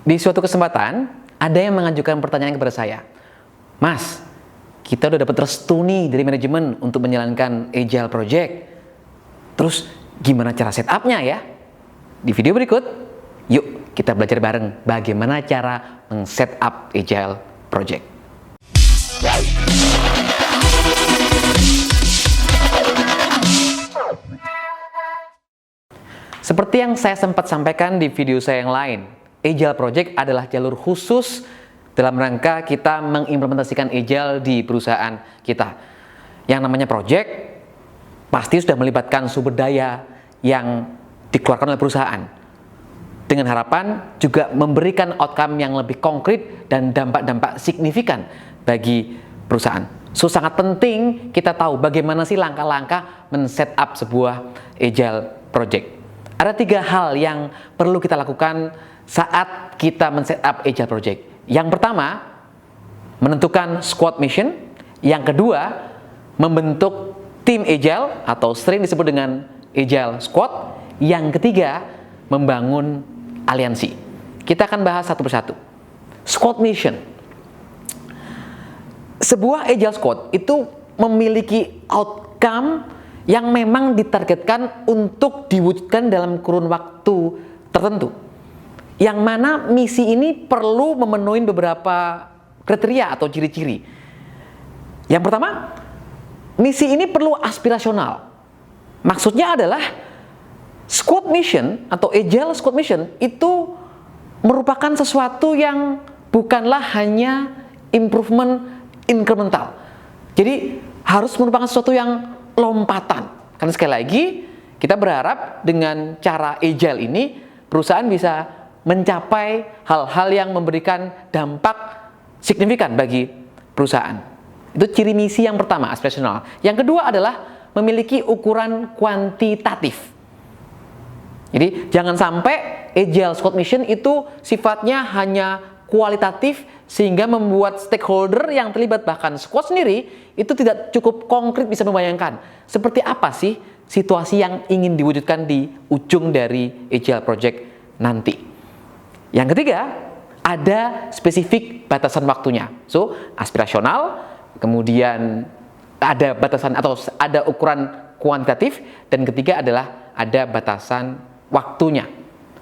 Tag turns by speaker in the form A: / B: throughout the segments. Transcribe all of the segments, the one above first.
A: Di suatu kesempatan, ada yang mengajukan pertanyaan kepada saya, Mas, kita udah dapat restu nih dari manajemen untuk menjalankan Agile Project. Terus gimana cara setupnya ya? Di video berikut, yuk kita belajar bareng bagaimana cara men-setup Agile Project. Seperti yang saya sempat sampaikan di video saya yang lain, Agile Project adalah jalur khusus dalam rangka kita mengimplementasikan Agile di perusahaan kita. Yang namanya project pasti sudah melibatkan sumber daya yang dikeluarkan oleh perusahaan, dengan harapan juga memberikan outcome yang lebih konkret dan dampak-dampak signifikan bagi perusahaan. So, sangat penting kita tahu bagaimana sih langkah-langkah men-setup sebuah Agile Project. Ada 3 hal yang perlu kita lakukan saat kita men-setup Agile Project. Yang pertama, menentukan squad mission. Yang kedua, membentuk tim Agile atau sering disebut dengan Agile Squad. Yang ketiga, membangun aliansi. Kita akan bahas satu persatu. Squad mission. Sebuah Agile Squad itu memiliki outcome yang memang ditargetkan untuk diwujudkan dalam kurun waktu tertentu. Yang mana misi ini perlu memenuhi beberapa kriteria atau ciri-ciri. Yang pertama, misi ini perlu aspirasional. Maksudnya adalah squad mission atau Agile Squad Mission itu merupakan sesuatu yang bukanlah hanya improvement incremental. Jadi harus merupakan sesuatu yang lompatan. Karena sekali lagi kita berharap dengan cara Agile ini perusahaan bisa mencapai hal-hal yang memberikan dampak signifikan bagi perusahaan. Itu ciri misi yang pertama, aspirasional. Yang kedua adalah memiliki ukuran kuantitatif. Jadi jangan sampai Agile Squad Mission itu sifatnya hanya kualitatif sehingga membuat stakeholder yang terlibat bahkan squad sendiri itu tidak cukup konkret bisa membayangkan seperti apa sih situasi yang ingin diwujudkan di ujung dari Agile Project nanti. Yang ketiga, ada spesifik batasan waktunya. So, aspirasional, kemudian ada batasan atau ada ukuran kuantitatif, dan ketiga adalah ada batasan waktunya.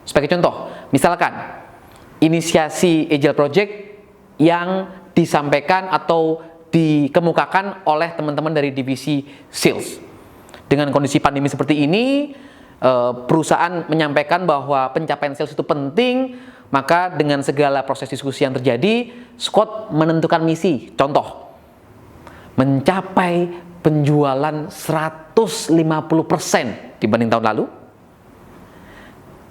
A: Sebagai contoh, misalkan inisiasi Agile Project yang disampaikan atau dikemukakan oleh teman-teman dari divisi sales. Dengan kondisi pandemi seperti ini, perusahaan menyampaikan bahwa pencapaian sales itu penting, maka dengan segala proses diskusi yang terjadi, squad menentukan misi. Contoh, mencapai penjualan 150% dibanding tahun lalu,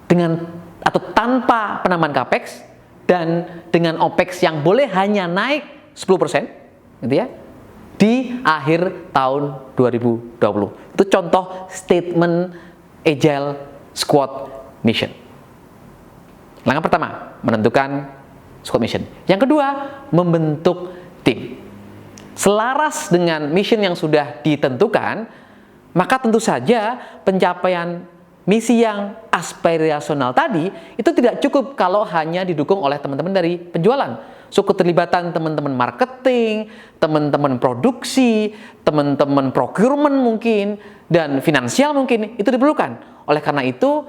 A: dengan atau tanpa penambahan capex dan dengan OPEX yang boleh hanya naik 10%, gitu ya, di akhir tahun 2020. Itu contoh statement Agile Squad Mission. Langkah pertama, menentukan squad mission. Yang kedua, membentuk tim. Selaras dengan mission yang sudah ditentukan, maka tentu saja pencapaian misi yang aspirasional tadi itu tidak cukup kalau hanya didukung oleh teman-teman dari penjualan. So, keterlibatan teman-teman marketing, teman-teman produksi, teman-teman procurement mungkin, dan finansial mungkin itu diperlukan. Oleh karena itu,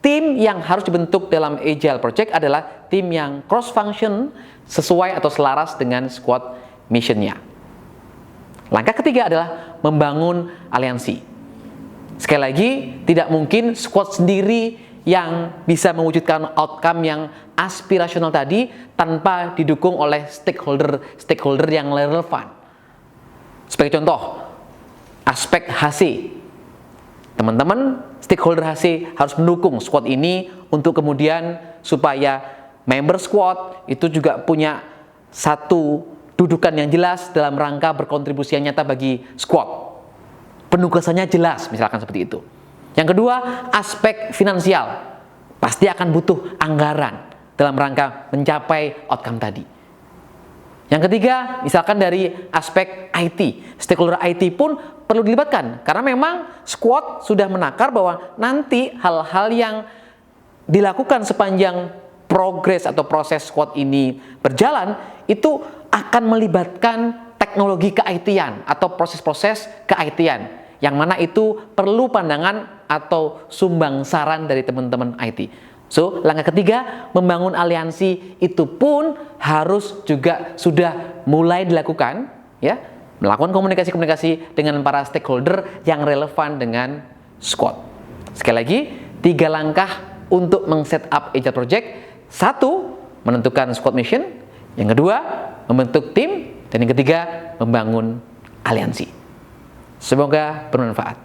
A: tim yang harus dibentuk dalam Agile Project adalah tim yang cross-function sesuai atau selaras dengan squad mission-nya. Langkah ketiga adalah membangun aliansi. Sekali lagi, tidak mungkin squad sendiri yang bisa mewujudkan outcome yang aspirasional tadi tanpa didukung oleh stakeholder yang relevan. Sebagai contoh, aspek HC. Teman-teman stakeholder HC harus mendukung squad ini untuk kemudian supaya member squad itu juga punya satu dudukan yang jelas dalam rangka berkontribusi yang nyata bagi squad. Penugasannya jelas, misalkan seperti itu. Yang kedua, aspek finansial. Pasti akan butuh anggaran dalam rangka mencapai outcome tadi. Yang ketiga, misalkan dari aspek IT. Stakeholder IT pun perlu dilibatkan. Karena memang squad sudah menakar bahwa nanti hal-hal yang dilakukan sepanjang progres atau proses squad ini berjalan, itu akan melibatkan teknologi ke-IT-an atau proses-proses ke-IT-an, yang mana itu perlu pandangan atau sumbang saran dari teman-teman IT. So, langkah ketiga, membangun aliansi itu pun harus juga sudah mulai dilakukan, ya, melakukan komunikasi-komunikasi dengan para stakeholder yang relevan dengan squad. Sekali lagi, 3 langkah untuk meng-setup agile project. 1, menentukan squad mission. Yang kedua, membentuk tim. Dan yang ketiga, membangun aliansi. Semoga bermanfaat.